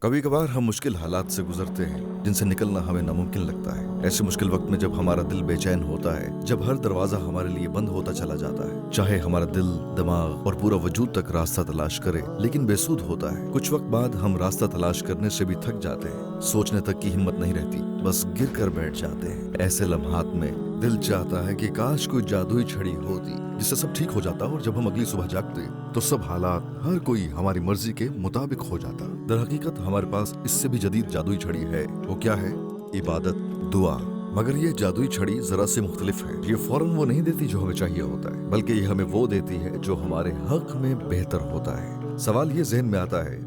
कभी कभार हम मुश्किल हालात से गुजरते हैं जिनसे निकलना हमें नामुमकिन लगता है। ऐसे मुश्किल वक्त में जब हमारा दिल बेचैन होता है, जब हर दरवाजा हमारे लिए बंद होता चला जाता है, चाहे हमारा दिल, दिमाग और पूरा वजूद तक रास्ता तलाश करे लेकिन बेसुध होता है। कुछ वक्त बाद हम रास्ता तलाश करने से भी थक जाते हैं, सोचने तक की हिम्मत नहीं रहती, बस गिर कर बैठ जाते हैं। ऐसे लम्हात में दिल चाहता है कि काश कोई जादुई छड़ी होती जिससे सब ठीक हो जाता, और जब हम अगली सुबह जागते तो सब हालात, हर कोई हमारी मर्जी के मुताबिक हो जाता। दरहकीकत हमारे पास इससे भी जदीद जादुई छड़ी है। वो क्या है? इबादत, दुआ। मगर ये जादुई छड़ी जरा से मुख्तलिफ है। ये फौरन वो नहीं देती जो हमें चाहिए होता है, बल्कि ये हमें वो देती है जो हमारे हक में बेहतर होता है। सवाल ये जहन में आता है,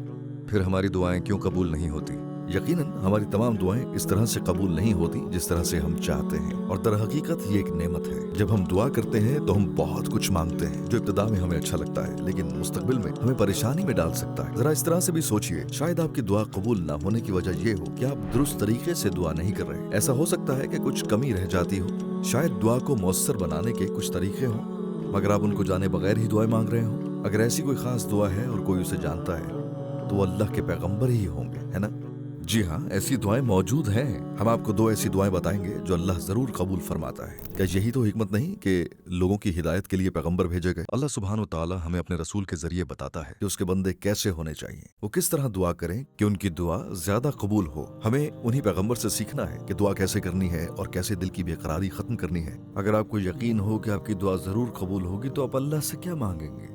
फिर हमारी दुआएं क्यों कबूल नहीं होती? यकीनन हमारी तमाम दुआएं इस तरह से कबूल नहीं होती जिस तरह से हम चाहते हैं, और दरहकीकत ये एक नेमत है। जब हम दुआ करते हैं तो हम बहुत कुछ मांगते हैं जो इब्तिदा में हमें अच्छा लगता है लेकिन मुस्तकबिल में हमें परेशानी में डाल सकता है। जरा इस तरह से भी सोचिए, शायद आपकी दुआ कबूल ना होने की वजह ये हो कि आप दुरुस्त तरीके से दुआ नहीं कर रहे। ऐसा हो सकता है कि कुछ कमी रह जाती हो, शायद दुआ को मौसर बनाने के कुछ तरीके हों मगर आप उनको जाने बगैर ही दुआएं मांग रहे हो। अगर ऐसी कोई खास दुआ है और कोई उसे जानता है तो वो अल्लाह के पैगंबर ही होंगे, है ना? जी हाँ, ऐसी दुआएं मौजूद हैं। हम आपको दो ऐसी दुआएं बताएंगे जो अल्लाह जरूर कबूल फरमाता है। क्या यही तो हिकमत नहीं कि लोगों की हिदायत के लिए पैगंबर भेजे गए? अल्लाह सुब्हान व तआला हमें अपने रसूल के जरिए बताता है कि उसके बंदे कैसे होने चाहिए, वो किस तरह दुआ करें कि उनकी दुआ ज्यादा कबूल हो। हमें उन्हीं पैगंबर से सीखना है कि दुआ कैसे करनी है और कैसे दिल की बेकरारी खत्म करनी है। अगर आपको यकीन हो कि आपकी दुआ जरूर कबूल होगी तो आप अल्लाह से क्या मांगेंगे?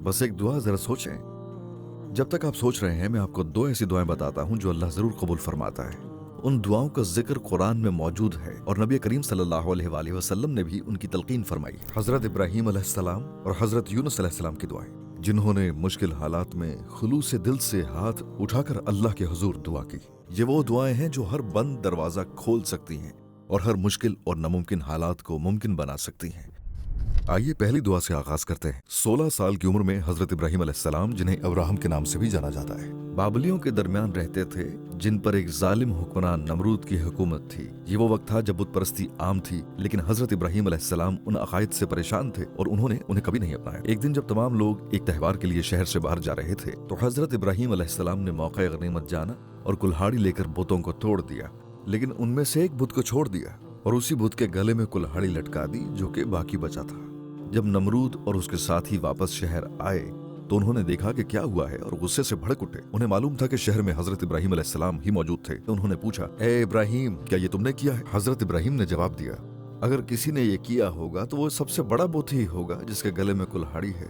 बस एक दुआ जरा सोचें। जब तक आप सोच रहे हैं, मैं आपको दो ऐसी दुआएं बताता हूं जो अल्लाह जरूर कबूल फरमाता है। उन दुआओं का जिक्र कुरान में मौजूद है और नबी करीम सल्लल्लाहु अलैहि वसल्लम ने भी उनकी तलकीन फरमाई। हजरत इब्राहीम अलैहिस्सलाम और हजरत यूनुस अलैहिस्सलाम की दुआएं, जिन्होंने मुश्किल हालात में खुलूस दिल से हाथ उठाकर अल्लाह के हुजूर दुआ की। ये वो दुआएं हैं जो हर बंद दरवाजा खोल सकती हैं और हर मुश्किल और नामुमकिन हालात को मुमकिन बना सकती हैं। आइए पहली दुआ से आगाज करते हैं। 16 साल की उम्र में हजरत इब्राहीम अलैहिस्सलाम, जिन्हें अब्राहम के नाम से भी जाना जाता है, बाबलियों के दरमियान रहते थे जिन पर एक जालिम हुक्मरान नमरूद की हुकूमत थी। ये वो वक्त था जब बुत परस्ती आम थी, लेकिन हजरत इब्राहीम अलैहिस्सलाम उन अकायद से परेशान थे और उन्होंने उन्हें कभी नहीं अपनाया। एक दिन जब तमाम लोग एक त्योहार के लिए शहर से बाहर जा रहे थे तो हजरत इब्राहीम अलैहिस्सलाम ने मौके गनीमत जाना और कुल्हाड़ी लेकर बुतों को तोड़ दिया, लेकिन उनमें से एक बुत को छोड़ दिया और उसी बुत के गले में कुल्हाड़ी लटका दी जो कि बाकी बचा था। जब नमरूद और उसके साथी वापस शहर आए तो उन्होंने देखा कि क्या हुआ है और गुस्से से भड़क उठे। उन्हें मालूम था कि शहर में हजरत इब्राहीम अलैहिस्सलाम ही मौजूद थे। तो उन्होंने पूछा, ए इब्राहीम, क्या ये तुमने किया है? हजरत इब्राहीम ने जवाब दिया, अगर किसी ने ये किया होगा तो वो सबसे बड़ा बुत ही होगा जिसके गले में कुल्हाड़ी है।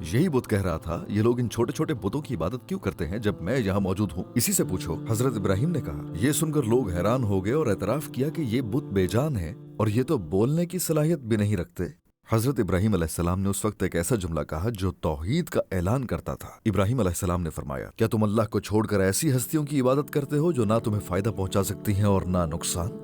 यही बुत कह रहा था, ये लोग इन छोटे छोटे बुतों की इबादत क्यों करते हैं जब मैं यहाँ मौजूद हूँ? इसी से पूछो। हजरत इब्राहीम ने कहा। ये सुनकर लोग हैरान हो गए और एतराफ किया कि ये बुत बेजान है और ये तो बोलने की सलाहियत भी नहीं रखते। हजरत इब्राहीम अलैहिस्सलाम ने उस वक्त एक ऐसा जुमला कहा जो तौहीद का ऐलान करता था। इब्राहीम अलैहिस्सलाम ने फरमाया, क्या तुम अल्लाह को छोड़कर ऐसी हस्तियों की इबादत करते हो जो ना तुम्हें फायदा पहुंचा सकती हैं और ना नुकसान?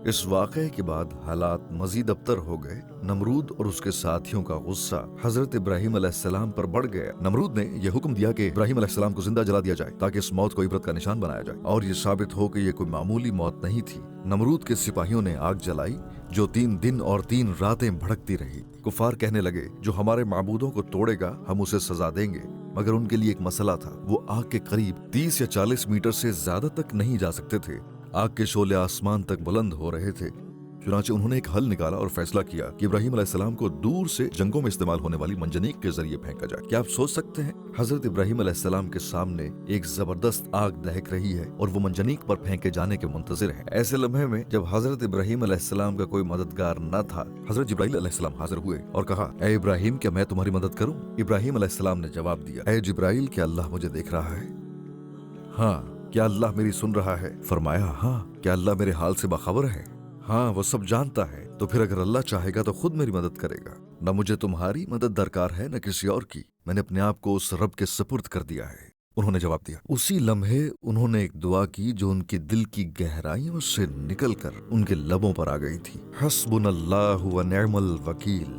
इस वाक़े के बाद हालात मजीद अबतर हो गए। नमरूद और उसके साथियों का गुस्सा हजरत इब्राहीम अलैहिस्सलाम पर बढ़ गया। नमरूद ने यह हुक्म दिया कि इब्राहीम अलैहिस्सलाम को जिंदा जला दिया जाए ताकि इस मौत को इबरत का निशान बनाया जाए और ये साबित हो कि यह कोई मामूली मौत नहीं थी। नमरूद के सिपाहियों ने आग जलाई जो 3 दिन और 3 रातें भड़कती रही। कुफार कहने लगे, जो हमारे माबूदों को तोड़ेगा हम उसे सजा देंगे, मगर उनके लिए एक मसला था। वो आग के करीब 30 या 40 मीटर से ज्यादा तक नहीं जा सकते थे। आग के शोले आसमान तक बुलंद हो रहे थे। चुनांचे उन्होंने एक हल निकाला और फैसला किया कि इब्राहीम अलैहिस्सलाम को दूर से जंगों में इस्तेमाल होने वाली मंजनीक के जरिए फेंका जाए। क्या आप सोच सकते हैं, हजरत इब्राहीम अलैहिस्सलाम के सामने एक जबरदस्त आग दहक रही है और वो मंजनीक पर फेंके जाने के मुंतजिर हैं। ऐसे लम्हे में जब हजरत इब्राहीम अलैहिस्सलाम का कोई मददगार न था, हजरत जिब्राईल अलैहिस्सलाम हाजिर हुए और कहा, ए इब्राहीम, क्या मैं तुम्हारी मदद करूं? इब्राहीम अलैहिस्सलाम ने जवाब दिया, ए जिब्राईल, क्या अल्लाह मुझे देख रहा है? हाँ। क्या अल्लाह मेरी सुन रहा है? फरमाया, हाँ। क्या अल्लाह मेरे हाल से बाखबर है? हाँ, वो सब जानता है। तो फिर अगर अल्लाह चाहेगा तो खुद मेरी मदद करेगा। न मुझे तुम्हारी मदद दरकार है न किसी और की। मैंने अपने आप को उस रब के सुपुर्द कर दिया है। उन्होंने जवाब दिया। उसी लम्हे उन्होंने एक दुआ की जो उनके दिल की गहराइयों से निकलकर उनके लबों पर आ गई थी। हस्बुनल्लाहु व निअमल वकील,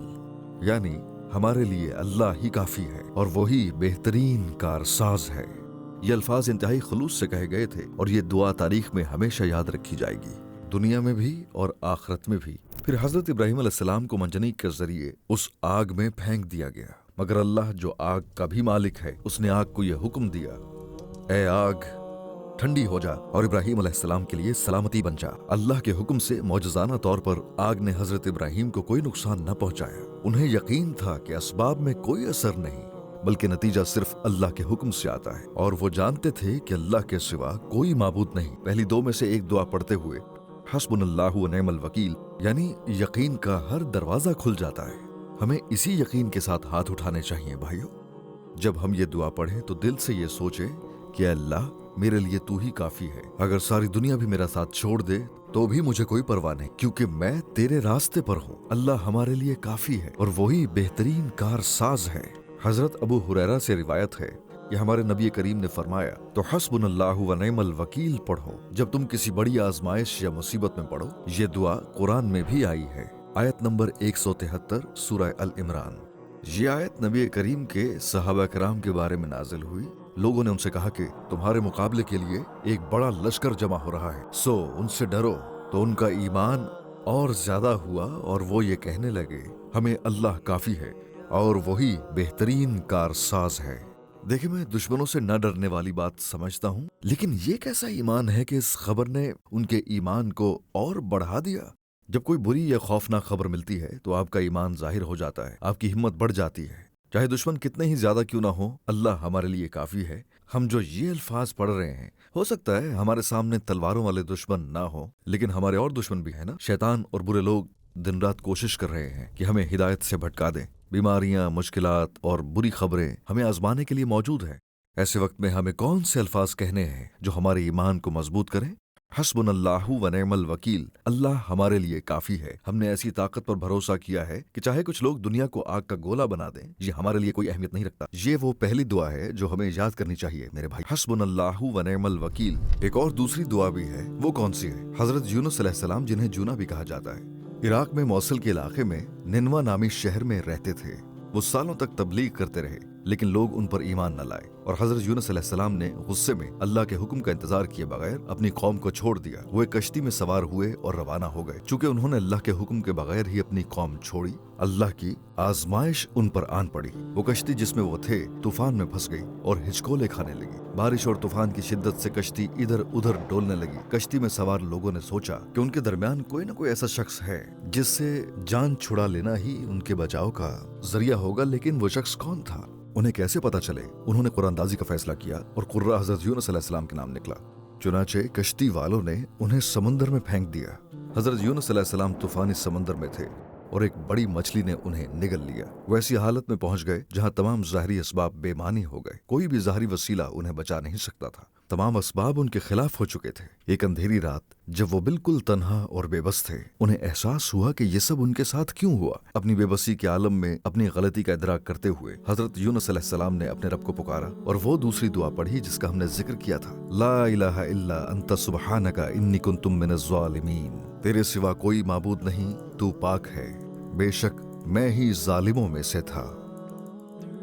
यानी हमारे लिए अल्लाह ही काफी है और वही बेहतरीन कारसाज है। ये अल्फाज इंतहाई खुलूस से कहे गए थे और ये दुआ तारीख में हमेशा याद रखी जाएगी, दुनिया में भी और आखिरत में भी। फिर हजरत इब्राहीम अलैहिस्सलाम को मंजनीक के जरिए उस आग में फेंक दिया गया, मगर अल्लाह जो आग का भी मालिक है, उसने आग को यह हुक्म दिया, ए आग, ठंडी हो जा और इब्राहिम अलैहिस्सलाम के लिए सलामती बन जा। अल्लाह के हुक्म से मौजज़ाना तौर पर आग ने हजरत इब्राहिम को कोई नुकसान न पहुंचाया। उन्हें यकीन था कि असबाब में कोई असर नहीं, बल्कि नतीजा सिर्फ अल्लाह के हुक्म से आता है, और वो जानते थे कि अल्लाह के सिवा कोई माबूद नहीं। पहली दो में से एक दुआ पढ़ते हुए हस्बुनल्लाहु व निअमल वकील, यानी यकीन का हर दरवाजा खुल जाता है। हमें इसी यकीन के साथ हाथ उठाने चाहिए भाइयों। जब हम ये दुआ पढ़ें तो दिल से ये सोचे कि अल्लाह मेरे लिए तू ही काफी है। अगर सारी दुनिया भी मेरा साथ छोड़ दे तो भी मुझे कोई परवाह नहीं, क्योंकि मैं तेरे रास्ते पर हूँ। अल्लाह हमारे लिए काफी है और वही बेहतरीन कारसाज है। हजरत अबू हुरैरा से रिवायत है कि हमारे नबी करीम ने फरमाया, तो हस्बुनल्लाहु व निअमल वकील पढ़ो जब तुम किसी बड़ी आजमाइश या मुसीबत में पढ़ो। ये दुआ कुरान में भी आई है। आयत नंबर 173 सूरह अल इमरान। ये आयत नबी करीम के सहाबा कराम के बारे में नाजिल हुई। लोगों ने उनसे कहा कि तुम्हारे मुकाबले के लिए एक बड़ा लश्कर जमा हो रहा है, सो उनसे डरो। तो उनका ईमान और ज्यादा हुआ और वो ये कहने लगे, हमें अल्लाह काफी है और वही बेहतरीन कारसाज है। देखिए, मैं दुश्मनों से न डरने वाली बात समझता हूँ, लेकिन ये कैसा ईमान है कि इस खबर ने उनके ईमान को और बढ़ा दिया। जब कोई बुरी या खौफनाक खबर मिलती है तो आपका ईमान जाहिर हो जाता है, आपकी हिम्मत बढ़ जाती है। चाहे दुश्मन कितने ही ज्यादा क्यों ना हो, अल्लाह हमारे लिए काफी है। हम जो ये अल्फाज पढ़ रहे हैं, हो सकता है हमारे सामने तलवारों वाले दुश्मन ना हो, लेकिन हमारे और दुश्मन भी है ना। शैतान और बुरे लोग दिन रात कोशिश कर रहे हैं कि हमें हिदायत से भटका दें। बीमारियां, मुश्किलात और बुरी खबरें हमें आजमाने के लिए मौजूद है। ऐसे वक्त में हमें कौन से अल्फाज कहने हैं जो हमारे ईमान को मजबूत करें? हस्बुनल्लाहु व निअमल वकील, अल्लाह हमारे लिए काफी है। हमने ऐसी ताकत पर भरोसा किया है कि चाहे कुछ लोग दुनिया को आग का गोला बना दें, ये हमारे लिए कोई अहमियत नहीं रखता। ये वो पहली दुआ है जो हमें याद करनी चाहिए मेरे भाई। हस्बुनल्लाहु व निअमल वकील। एक और दूसरी दुआ भी है, वो कौन सी है? हजरत यूनुस अलैहिस्सलाम, जिन्हें जूना भी कहा जाता है, इराक में मौसल के इलाके में निनवा नामी शहर में रहते थे। वो सालों तक तबलीग करते रहे, लेकिन लोग उन पर ईमान न लाए, और हजरत यूनुस अलैहिस्सलाम ने गुस्से में अल्लाह के हुक्म का इंतजार किए बगैर अपनी कौम को छोड़ दिया। वो एक कश्ती में सवार हुए और रवाना हो गए। चूंकि उन्होंने अल्लाह के हुक्म के बगैर ही अपनी कौम छोड़ी, अल्लाह की आजमाइश उन पर आन पड़ी। वो कश्ती जिसमें वो थे तूफान में फंस गई और हिचकोले खाने लगी। बारिश और तूफान की शिद्दत से कश्ती इधर उधर डोलने लगी। कश्ती में सवार लोगों ने सोचा कि उनके दरमियान कोई न कोई ऐसा शख्स है जिससे जान छुड़ा लेना ही उनके बचाव का जरिया होगा, लेकिन वो शख्स कौन था, उन्हें कैसे पता चले? उन्होंने कुरानदाजी का फैसला किया और कुर्रा हजरत यूनुस अलैहिस्सलाम के नाम निकला। चुनाचे कश्ती वालों ने उन्हें समंदर में फेंक दिया। हजरत यूनुस अलैहिस्सलाम तूफानी समंदर में थे और एक बड़ी मछली ने उन्हें निगल लिया। वो ऐसी हालत में पहुंच गए जहां तमाम ज़ाहिरी असबाब बेमानी हो गए। कोई भी ज़ाहिरी वसीला उन्हें बचा नहीं सकता था। तमाम असबाब उनके खिलाफ हो चुके थे। एक अंधेरी रात जब वो बिल्कुल तन्हा और बेबस थे, उन्हें एहसास हुआ कि ये सब उनके साथ क्यों हुआ। अपनी बेबसी के आलम में अपनी गलती का इदराक करते हुए हजरत यूनुस अलैहिस्सलाम ने अपने रब को पुकारा और वो दूसरी दुआ पढ़ी जिसका हमने जिक्र किया था, ला इलाहा इल्ला अंता सुब्हानका इन्नी कुन्तु मिनज़ ज़ालिमीन। तेरे सिवा कोई माबूद नहीं, तू पाक है, बेशक मैं ही जालिमों में से था।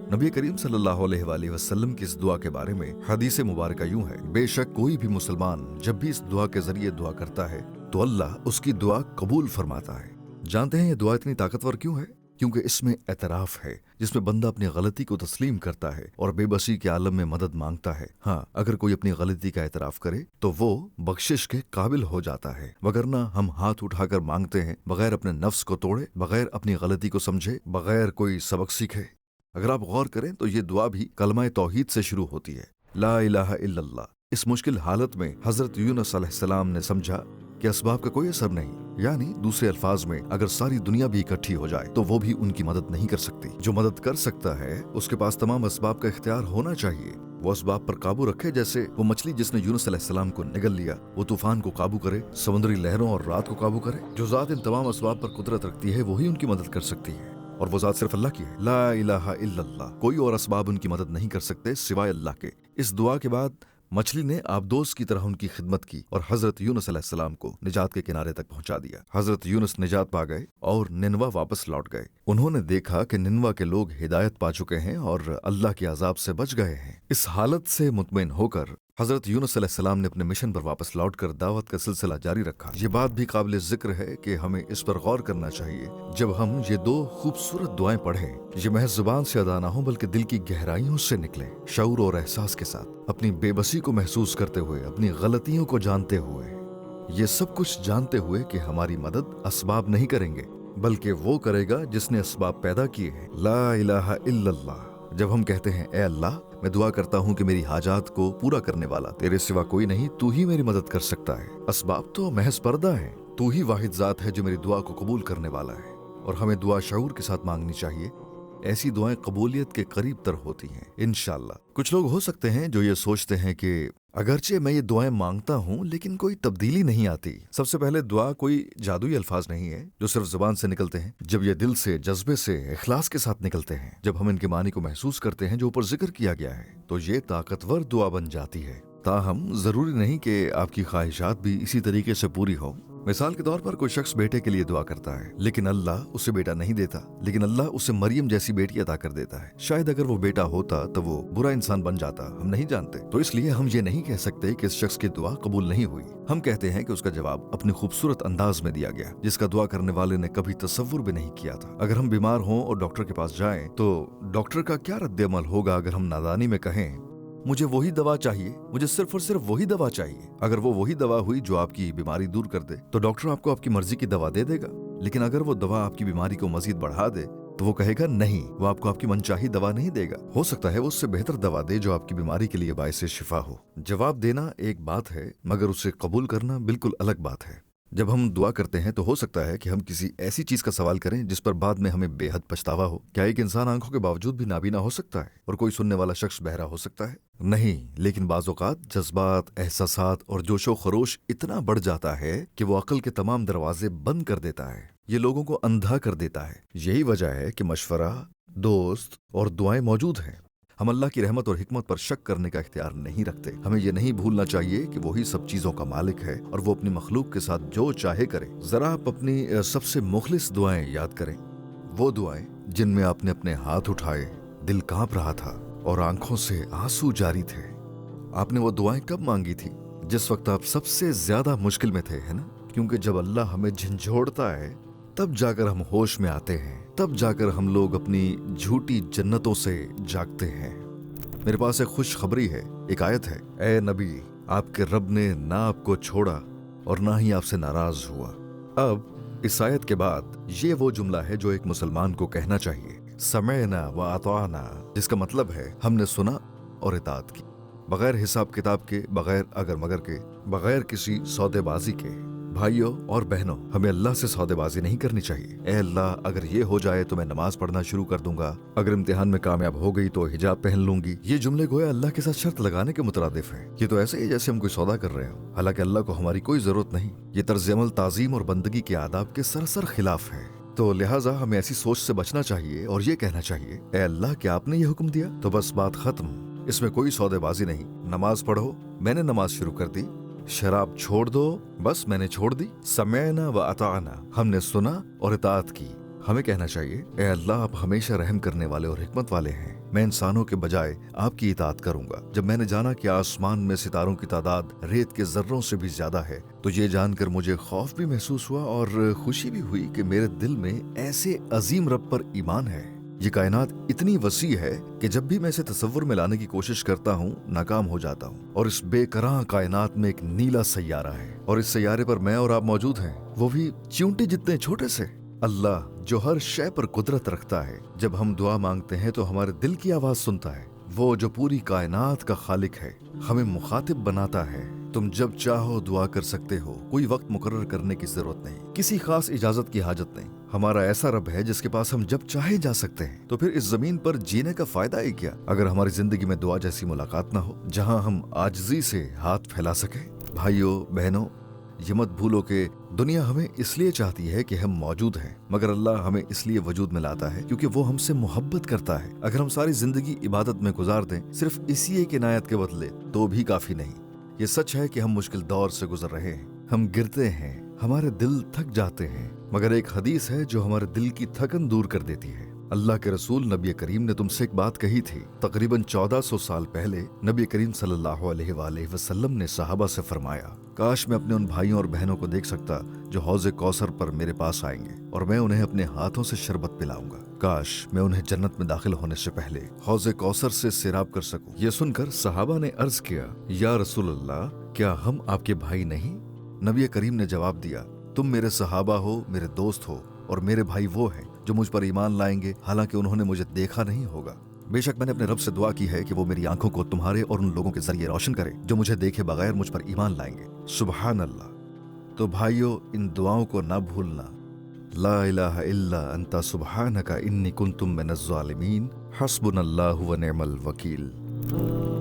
नबी करीम सल्लल्लाहु अलैहि वसल्लम की इस दुआ के बारे में हदीस मुबारक यूं है, बेशक कोई भी मुसलमान जब भी इस दुआ के जरिए दुआ करता है तो अल्लाह उसकी दुआ कबूल फरमाता है। जानते हैं ये दुआ इतनी ताकतवर क्यों है? क्योंकि इसमें एतराफ है, जिसमें बंदा अपनी गलती को तस्लीम करता है और बेबसी के आलम में मदद मांगता है। हाँ, अगर कोई अपनी गलती का एतराफ करे तो वो बख्शिश के काबिल हो जाता है, वगरना हम हाथ उठाकर मांगते हैं बगैर अपने नफ्स को तोड़े, बगैर अपनी गलती को समझे, बगैर कोई सबक सीखे। अगर आप गौर करें तो ये दुआ भी कलमा तौहीद से शुरू होती है, ला इलाहा इल्लल्लाह। इस मुश्किल हालत में हजरत यूनुस अलैहिस्सलाम ने समझा कि असबाब का कोई असर नहीं, यानी दूसरे अल्फाज में अगर सारी दुनिया भी इकट्ठी हो जाए तो वो भी उनकी मदद नहीं कर सकती। जो मदद कर सकता है उसके पास तमाम असबाब का इख्तियार होना चाहिए। वो असबाब पर काबू रखे, जैसे वो मछली जिसने यूनुस अलैहिस्सलाम को निगल लिया, वो तूफान को काबू करे, समुद्री लहरों और रात को काबू करे। जो जात इन तमाम असबाब पर कुदरत रखती है वही उनकी मदद कर सकती है, और वो जात सिर्फ अल्लाह की है। ला इलाहा इल्लल्लाह। कोई और असबाब उनकी मदद नहीं कर सकते सिवाय अल्लाह के। इस दुआ के बाद मछली ने आबदोस की तरह उनकी खिदमत की और हजरत यूनुस अलैहिस्सलाम को निजात के किनारे तक पहुंचा दिया। हजरत यूनुस निजात पा गए और निनवा वापस लौट गए। उन्होंने देखा कि निनवा के लोग हिदायत पा चुके हैं और अल्लाह के अजाब से बच गए हैं। इस हालत से मुतमईन होकर हजरत यूनुस अलैहिस्सलाम ने अपने मिशन पर वापस लौटकर दावत का सिलसिला जारी रखा। ये बात भी काबिल जिक्र है कि हमें इस पर गौर करना चाहिए जब हम ये दो खूबसूरत दुआएं पढ़ें, ये महज जुबान से अदा ना हो बल्कि दिल की गहराइयों से निकले, शऊर और एहसास के साथ, अपनी बेबसी को महसूस करते हुए, अपनी गलतियों को जानते हुए, ये सब कुछ जानते हुए कि हमारी मदद असबाब नहीं करेंगे बल्कि वो करेगा जिसने असबाब पैदा किए हैं। ला इलाहा इल्लल्लाह। जब हम कहते हैं ए अल्लाह, मैं दुआ करता हूँ कि मेरी हाजात को पूरा करने वाला तेरे सिवा कोई नहीं, तू ही मेरी मदद कर सकता है। असबाब तो महज पर्दा है, तू ही वाहिद जात है जो मेरी दुआ को कबूल करने वाला है। और हमें दुआ शऊर के साथ मांगनी चाहिए, ऐसी दुआएं कबूलियत के करीब तर होती हैं इंशाअल्लाह। कुछ लोग हो सकते हैं जो ये सोचते हैं कि अगरचे मैं ये दुआएं मांगता हूँ लेकिन कोई तब्दीली नहीं आती। सबसे पहले दुआ कोई जादुई अल्फाज नहीं है जो सिर्फ जुबान से निकलते हैं। जब ये दिल से, जज्बे से, इखलास के साथ निकलते हैं, जब हम इनके मानी को महसूस करते हैं जो ऊपर जिक्र किया गया है, तो ये ताकतवर दुआ बन जाती है। ताहम जरूरी नहीं कि आपकी ख्वाहिशात भी इसी तरीके से पूरी हो। मिसाल के तौर पर कोई शख्स बेटे के लिए दुआ करता है लेकिन अल्लाह उसे बेटा नहीं देता, लेकिन अल्लाह उसे मरियम जैसी बेटी अता कर देता है। शायद अगर वो बेटा होता तो वो बुरा इंसान बन जाता, हम नहीं जानते। तो इसलिए हम ये नहीं कह सकते कि इस शख्स की दुआ कबूल नहीं हुई। हम कहते हैं कि उसका जवाब अपने खूबसूरत अंदाज में दिया गया जिसका दुआ करने वाले ने कभी तसव्वुर भी नहीं किया था। अगर हम बीमार हों और डॉक्टर के पास जाएं तो डॉक्टर का क्या रद्द अमल होगा अगर हम नादानी में कहें मुझे वही दवा चाहिए, मुझे सिर्फ और सिर्फ वही दवा चाहिए। अगर वो वही दवा हुई जो आपकी बीमारी दूर कर दे तो डॉक्टर आपको आपकी मर्जी की दवा दे देगा। लेकिन अगर वो दवा आपकी बीमारी को मजीद बढ़ा दे तो वो कहेगा नहीं, वो आपको आपकी मनचाही दवा नहीं देगा। हो सकता है वो उससे बेहतर दवा दे जो आपकी बीमारी के लिए बायस शिफा हो। जवाब देना एक बात है मगर उसे कबूल करना बिल्कुल अलग बात है। जब हम दुआ करते हैं तो हो सकता है कि हम किसी ऐसी चीज का सवाल करें जिस पर बाद में हमें बेहद पछतावा हो। क्या एक इंसान आंखों के बावजूद भी नाबीना हो सकता है और कोई सुनने वाला शख्स बहरा हो सकता है? नहीं, लेकिन बाज़ औक़ात जज्बात, एहसासात और जोशो खरोश इतना बढ़ जाता है कि वो अक्ल के तमाम दरवाजे बंद कर देता है, ये लोगों को अंधा कर देता है। यही वजह है कि मशवरा, दोस्त और दुआएं मौजूद हैं। हम अल्लाह की रहमत और हिकमत पर शक करने का इख्तियार नहीं रखते। हमें ये नहीं भूलना चाहिए कि वही सब चीजों का मालिक है और वो अपनी मखलूक के साथ जो चाहे करे। जरा आप अपनी सबसे मुखलिस दुआएं याद करें, वो दुआएं जिनमें आपने अपने हाथ उठाए, दिल कांप रहा था और आंखों से आंसू जारी थे। आपने वो दुआएं कब मांगी थी? जिस वक्त आप सबसे ज्यादा मुश्किल में थे, है ना? क्योंकि जब अल्लाह हमें झंझोड़ता है तब जाकर हम होश में आते हैं, तब जाकर हम लोग अपनी झूठी जन्नतों से जागते हैं। मेरे पास एक खुशखबरी है, एक आयत है, ए नबी, आपके रब ने ना आपको छोड़ा और ना ही आपसे नाराज हुआ। अब इस आयत के बाद ये वो जुमला है जो एक मुसलमान को कहना चाहिए, समयना व अताना, जिसका मतलब है हमने सुना और इताअत की, बगैर हिसाब किताब के, बगैर अगर मगर के, बगैर किसी सौदेबाजी के। भाइयों और बहनों, हमें अल्लाह से सौदेबाजी नहीं करनी चाहिए। ए अल्लाह, अगर ये हो जाए तो मैं नमाज पढ़ना शुरू कर दूंगा, अगर इम्तिहान में कामयाब हो गई तो हिजाब पहन लूंगी। ये जुमले गोया अल्लाह के साथ शर्त लगाने के मुतरादिफ है। ये तो ऐसे ही जैसे हम कोई सौदा कर रहे हो, हालांकि अल्लाह को हमारी कोई जरूरत नहीं। ये तर्ज अमल ताजीम और बंदगी के आदाब के सरासर खिलाफ है। तो लिहाजा हमें ऐसी सोच से बचना चाहिए और ये कहना चाहिए, ए अल्लाह, क्या आपने ये हुक्म दिया तो बस बात खत्म, इसमें कोई सौदेबाजी नहीं। नमाज पढ़ो, मैंने नमाज शुरू कर दी। शराब छोड़ दो, बस मैंने छोड़ दी। समयना व अताना, हमने सुना और इताअत की। हमें कहना चाहिए, ए अल्लाह, आप हमेशा रहम करने वाले और हिकमत वाले हैं, मैं इंसानों के बजाय आपकी इताअत करूंगा। जब मैंने जाना कि आसमान में सितारों की तादाद रेत के जर्रों से भी ज्यादा है तो ये जानकर मुझे खौफ भी महसूस हुआ और खुशी भी हुई कि मेरे दिल में ऐसे अजीम रब पर ईमान है। ये कायनात इतनी वसी है कि जब भी मैं इसे तसव्वुर में लाने की कोशिश करता हूँ नाकाम हो जाता हूँ। और इस बेकरां कायनात में एक नीला सैयारा है और इस सैयारे पर मैं और आप मौजूद हैं, वो भी चींटी जितने छोटे से। अल्लाह जो हर शय पर कुदरत रखता है, जब हम दुआ मांगते हैं तो हमारे दिल की आवाज सुनता है। वो जो पूरी कायनात का खालिक है, हमें मुखातिब बनाता है। तुम जब चाहो दुआ कर सकते हो, कोई वक्त मुकर्रर करने की जरूरत नहीं, किसी खास इजाजत की हाजत नहीं। हमारा ऐसा रब है जिसके पास हम जब चाहे जा सकते हैं। तो फिर इस जमीन पर जीने का फायदा ही क्या अगर हमारी जिंदगी में दुआ जैसी मुलाकात ना हो, जहां हम आजिजी से हाथ फैला सके। भाइयों बहनों, ये मत भूलो कि दुनिया हमें इसलिए चाहती है कि हम मौजूद हैं, मगर अल्लाह हमें इसलिए वजूद में लाता है क्योंकि वो हमसे मोहब्बत करता है। अगर हम सारी जिंदगी इबादत में गुजार दें सिर्फ इसी एक इनायत के बदले तो भी काफी नहीं। ये सच है कि हम मुश्किल दौर से गुजर रहे हैं, हम गिरते हैं, हमारे दिल थक जाते हैं, मगर एक हदीस है जो हमारे दिल की थकन दूर कर देती है। अल्लाह के रसूल नबी करीम ने तुमसे एक बात कही थी। तकरीबन 1400 साल पहले नबी करीम सल्लल्लाहु अलैहि वसल्लम ने सहाबा से फरमाया, काश मैं अपने उन भाइयों और बहनों को देख सकता जो हौज़े कौसर पर मेरे पास आएंगे और मैं उन्हें अपने हाथों से शरबत पिलाऊंगा। काश मैं उन्हें जन्नत में दाखिल होने से पहले हौज़े कौसर से सैराब कर सकूं। ये सुनकर सहाबा ने अर्ज किया, या रसूल अल्लाह, क्या हम आपके भाई नहीं? नबी करीम ने जवाब दिया, तुम मेरे सहाबा हो, मेरे दोस्त हो, और मेरे भाई वो हैं जो मुझ पर ईमान लाएंगे हालांकि उन्होंने मुझे देखा नहीं होगा। बेशक मैंने अपने रब से दुआ की है कि वो मेरी आंखों को तुम्हारे और उन लोगों के जरिए रोशन करे जो मुझे देखे बगैर मुझ पर ईमान लाएंगे। सुबहान अल्लाह। तो भाइयों, इन दुआओं को ना भूलना। ला इलाहा इल्ला अंता सुबहानका इन्नी कुन्तु मिनज़ ज़ालिमीन, हस्बुनल्लाहु व निअमल वकील।